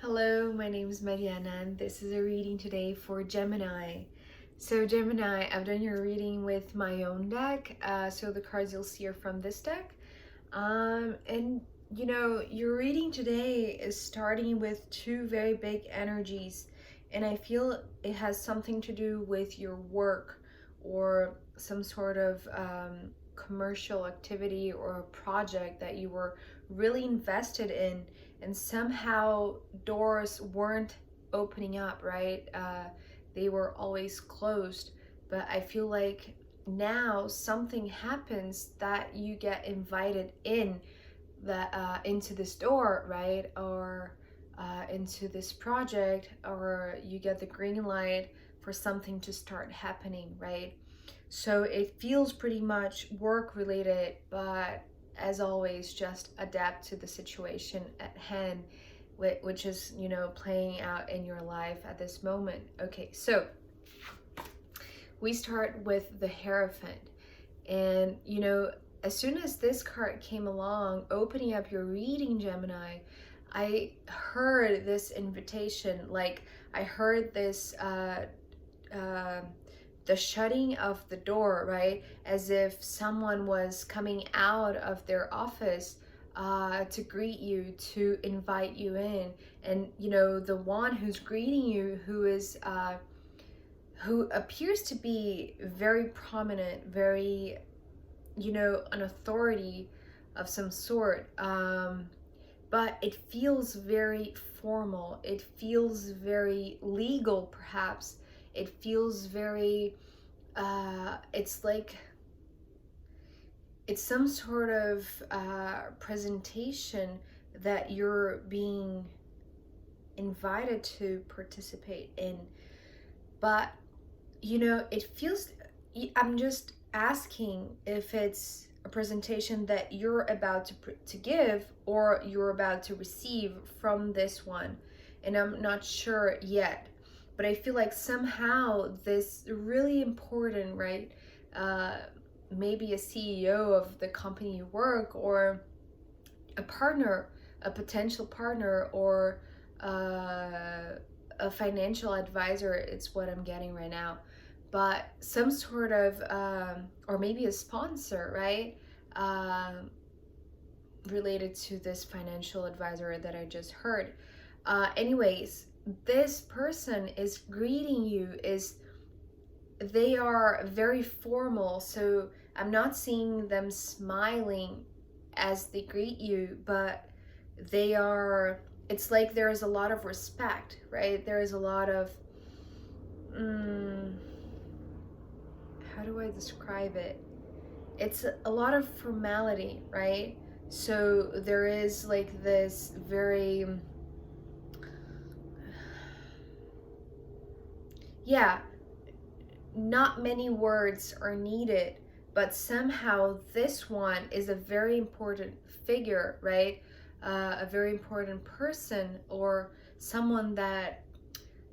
Hello, my name is Mariana and this is a reading today for Gemini. So Gemini, I've done your reading with my own deck, so the cards you'll see are from this deck. And your reading today is starting with two very big energies, and I feel it has something to do with your work or some sort of commercial activity or a project that you were really invested in, and somehow doors weren't opening up, right? They were always closed, but I feel like now something happens that you get invited in that into this door, right? Or into this project, or you get the green light for something to start happening, right? So it feels pretty much work related, but as always, just adapt to the situation at hand, which is, playing out in your life at this moment. Okay, so we start with the Hierophant. And, as soon as this card came along, opening up your reading, Gemini, I heard this invitation, like I heard this, the shutting of the door, right? As if someone was coming out of their office to greet you, to invite you in. And, the one who's greeting you, who appears to be very prominent, very, an authority of some sort, but it feels very formal. It feels very legal, perhaps. It feels very, it's like, it's some sort of presentation that you're being invited to participate in. But, it feels, I'm just asking if it's a presentation that you're about to give or you're about to receive from this one. And I'm not sure yet. But I feel like somehow this really important, right? Maybe a CEO of the company you work, or a partner, a potential partner, or a financial advisor. It's what I'm getting right now. But some sort of, or maybe a sponsor, right? Related to this financial advisor that I just heard. Anyways, this person is greeting you, they are very formal, so I'm not seeing them smiling as they greet you, but they are, it's like there is a lot of respect, right? There is a lot of, how do I describe it? It's a lot of formality, right? So there is like this very, not many words are needed, but somehow this one is a very important figure, right? A very important person, or someone that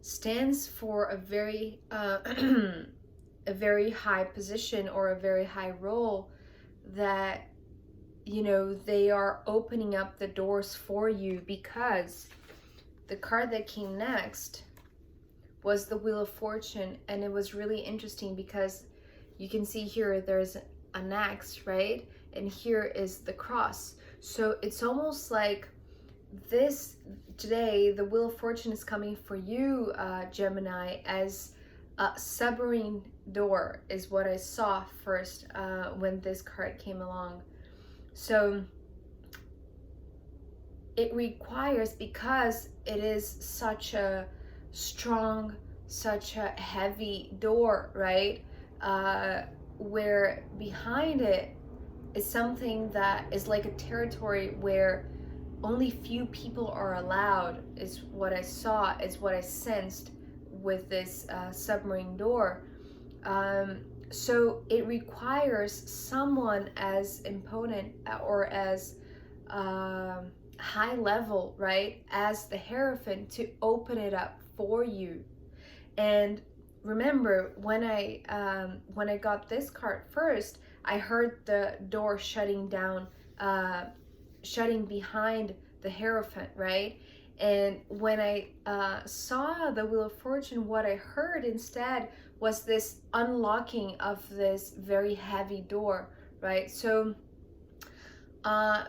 stands for a very a very high position or a very high role, that they are opening up the doors for you. Because the card that came next was the Wheel of Fortune, and it was really interesting because you can see here there's an axe, right? And here is the cross. So it's almost like this today, the Wheel of Fortune is coming for you, Gemini, as a submarine door is what I saw first when this card came along. So it requires, because it is such a strong, such a heavy door, right? Where behind it is something that is like a territory where only few people are allowed, is what I saw, is what I sensed with this submarine door. So it requires someone as imponent or as high level, right, as the Hierophant, to open it up for you. And remember, when I got this card first, I heard the door shutting down, shutting behind the Hierophant, right? And when I saw the Wheel of Fortune, what I heard instead was this unlocking of this very heavy door, right? So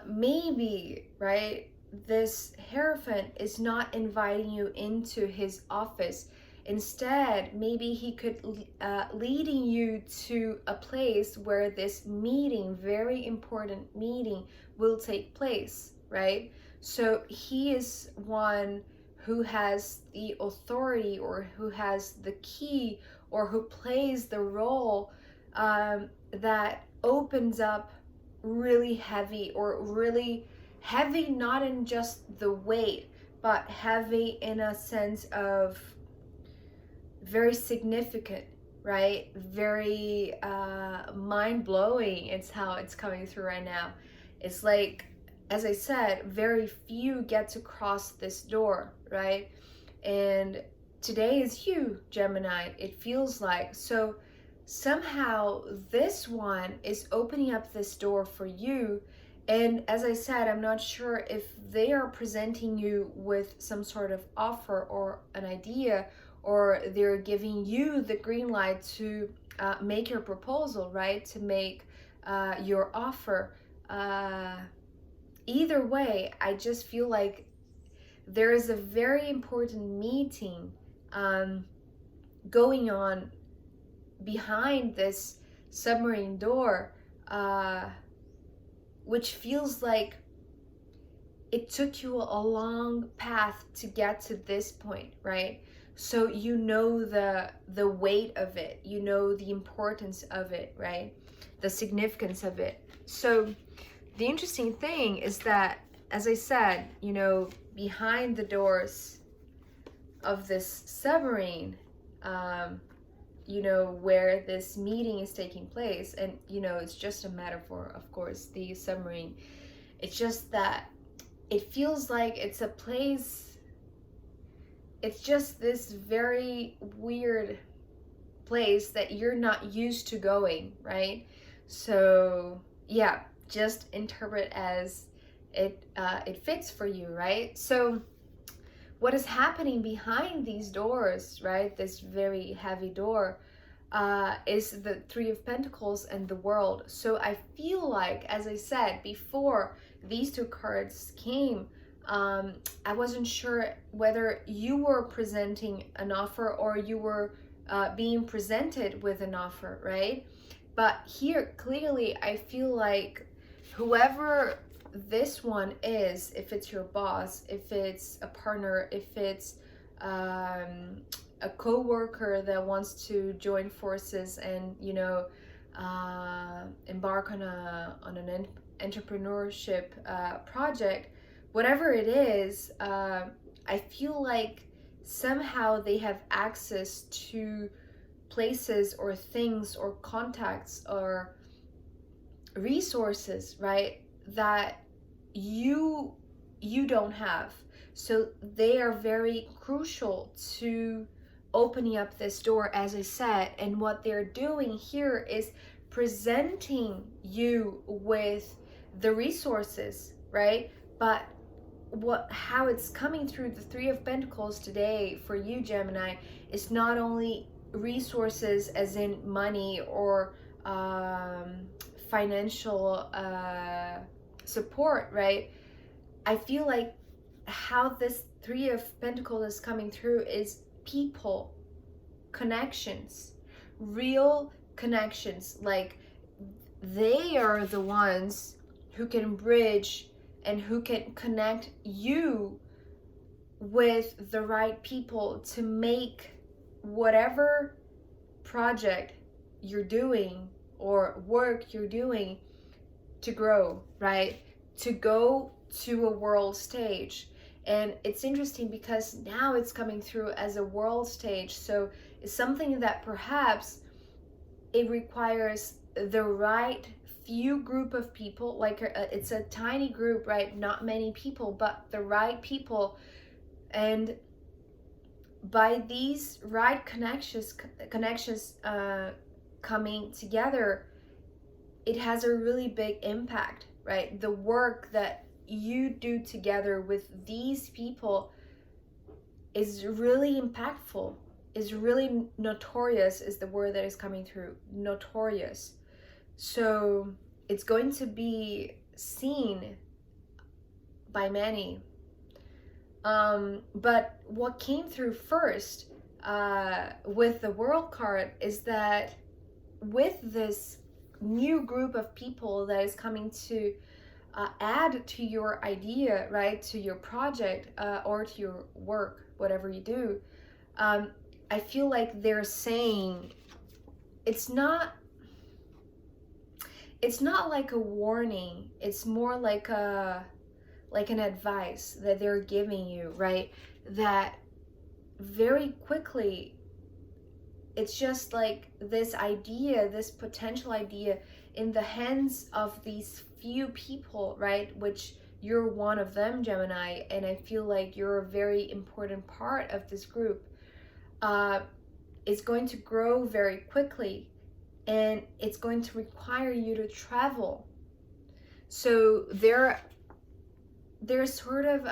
maybe, right, this Hierophant is not inviting you into his office. Instead, maybe he could leading you to a place where this meeting, very important meeting, will take place, right? So he is one who has the authority, or who has the key, or who plays the role that opens up really heavy, or really heavy not in just the weight, but heavy in a sense of very significant, right? Very mind-blowing. It's how it's coming through right now. It's like, as I said, very few get to cross this door, right? And today is you, Gemini, it feels like. So somehow this one is opening up this door for you. And as I said, I'm not sure if they are presenting you with some sort of offer or an idea, or they're giving you the green light to make your proposal, right? To make your offer. Either way, I just feel like there is a very important meeting going on behind this submarine door, which feels like it took you a long path to get to this point, right? So you know the weight of it, you know the importance of it, right? The significance of it. So the interesting thing is that, as I said, you know, behind the doors of this submarine, you know, where this meeting is taking place, and you know, it's just a metaphor, of course, the submarine. It's just that it feels like it's a place, it's just this very weird place that you're not used to going, right? So yeah, just interpret as it fits for you, right? So what is happening behind these doors, right, this very heavy door, is the Three of Pentacles and the World. So I feel like, as I said before these two cards came, I wasn't sure whether you were presenting an offer, or you were being presented with an offer, right? But here, clearly, I feel like whoever this one is, if it's your boss, if it's a partner, if it's a co-worker that wants to join forces and, you know, embark on an entrepreneurship project, whatever it is, I feel like somehow they have access to places or things or contacts or resources, right, that you don't have. So they are very crucial to opening up this door, as I said. And what they're doing here is presenting you with the resources, right? But how it's coming through the Three of Pentacles today for you, Gemini, is not only resources as in money or financial support, right? I feel like how this Three of Pentacles is coming through is people, connections, real connections. Like, they are the ones who can bridge and who can connect you with the right people to make whatever project you're doing or work you're doing to grow, right? To go to a world stage. And it's interesting because now it's coming through as a world stage. So it's something that perhaps it requires the right few group of people, like it's a tiny group, right? Not many people, but the right people. And by these right connections coming together, it has a really big impact, right? The work that you do together with these people is really impactful, is really notorious, is the word that is coming through, notorious. So it's going to be seen by many. But what came through first with the World card is that with this new group of people that is coming to add to your idea, right, to your project or to your work, whatever you do, I feel like they're saying it's not like a warning, it's more like an advice that they're giving you, right? That very quickly, it's just like this idea, this potential idea in the hands of these few people, right? Which you're one of them, Gemini, and I feel like you're a very important part of this group. It's going to grow very quickly, and it's going to require you to travel. So they're sort of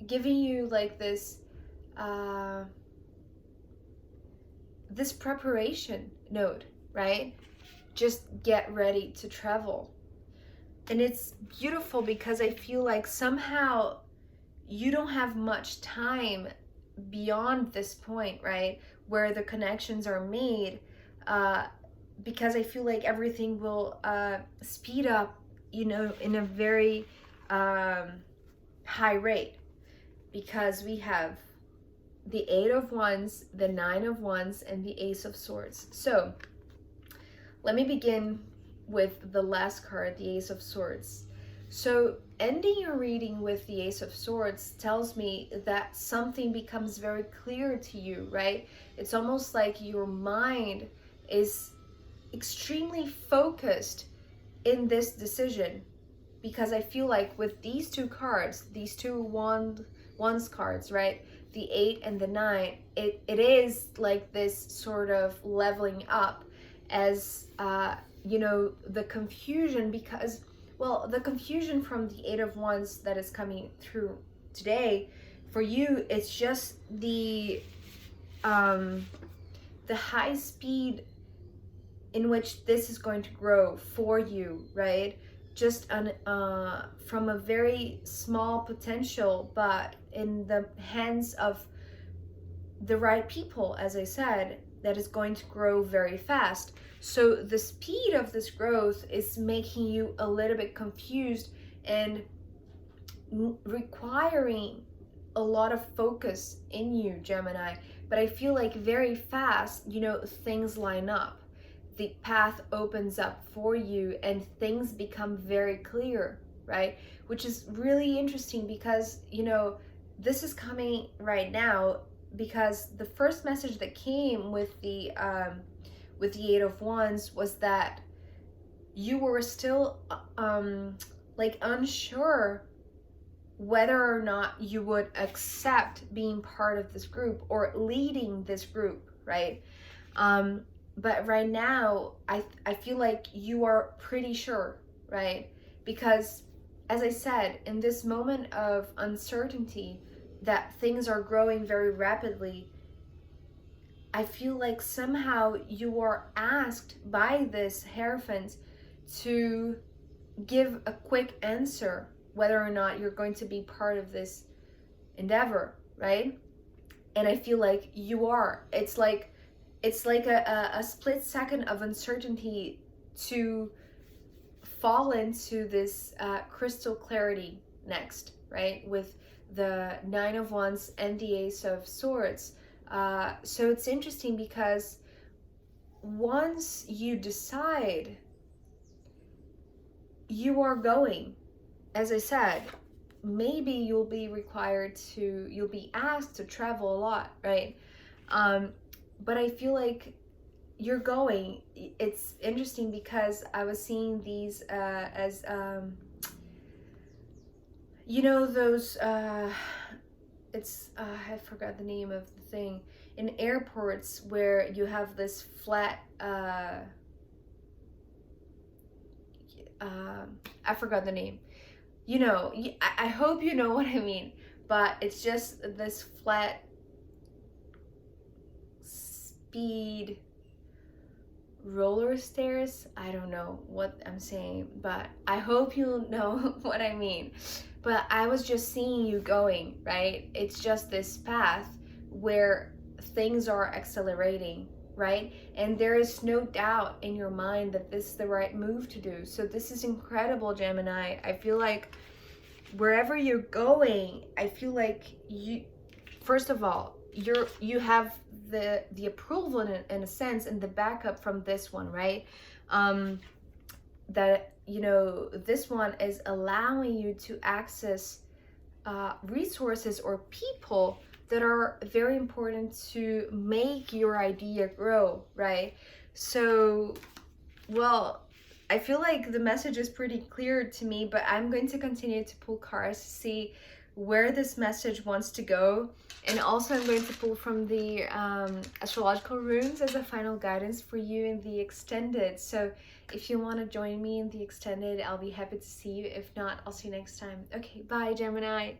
giving you like this this preparation note, right? Just get ready to travel. And it's beautiful because I feel like somehow you don't have much time beyond this point, right? Where the connections are made, because I feel like everything will speed up, in a very high rate, because we have the 8 of Wands, the 9 of Wands, and the Ace of Swords. So let me begin with the last card, the Ace of Swords. So ending your reading with the Ace of Swords tells me that something becomes very clear to you, right? It's almost like your mind is extremely focused in this decision, because I feel like with these two cards, these two wands cards, right? The 8 and the 9, it is like this sort of leveling up as, the confusion, because, well, the confusion from the 8 of Wands that is coming through today, for you, it's just the high speed in which this is going to grow for you, right? Just from a very small potential, but in the hands of the right people, as I said, that is going to grow very fast. So the speed of this growth is making you a little bit confused and requiring a lot of focus in you, Gemini. But I feel like very fast, things line up. The path opens up for you and things become very clear, right? Which is really interesting because, this is coming right now, because the first message that came with the 8 of Wands was that you were still unsure whether or not you would accept being part of this group or leading this group, right? But right now, I feel like you are pretty sure, right? Because, as I said, in this moment of uncertainty, that things are growing very rapidly, I feel like somehow you are asked by this Hierophant to give a quick answer whether or not you're going to be part of this endeavor, right? And I feel like you are. It's like a split second of uncertainty to fall into this crystal clarity next, right? With the 9 of Wands and the Ace of Swords. So it's interesting because once you decide, you are going. As I said, maybe you'll be asked to travel a lot, right? But I feel like you're going. It's interesting because I was seeing these as those it's I forgot the name of the thing in airports where you have this flat I forgot the name, you know, I hope you know what I mean, but it's just this flat speed roller stairs. I don't know what I'm saying, but I hope you know what I mean. But I was just seeing you going, right? It's just this path where things are accelerating, right? And there is no doubt in your mind that this is the right move to do. So this is incredible, Gemini. I feel like wherever you're going, I feel like you, first of all, you have the approval in a sense, and the backup from this one, right? That, you know, this one is allowing you to access resources or people that are very important to make your idea grow, right? So, well, I feel like the message is pretty clear to me, but I'm going to continue to pull cards to see where this message wants to go. And also I'm going to pull from the astrological runes as a final guidance for you in the extended. So if you want to join me in the extended, I'll be happy to see you. If not, I'll see you next time. Okay, bye, Gemini.